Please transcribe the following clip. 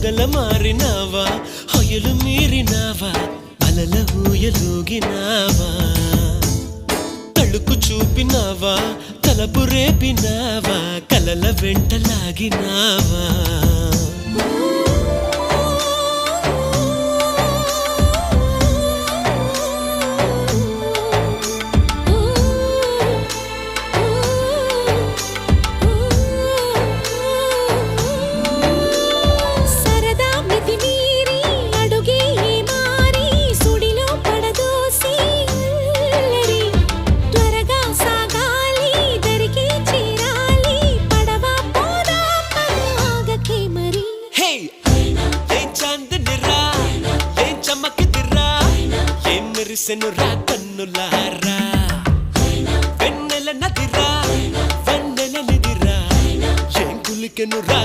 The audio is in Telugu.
మొగల మారినావా హొయలు మీరినావా అలల ఊయలూగినావా తళుకు చూపినావా తలపు రేపినావా కలల వెంటలాగినావా మెరిసెనురా కన్నులారా వెన్నెల నదిరా వెన్నెల నిదిరా ఏం కులికెనురా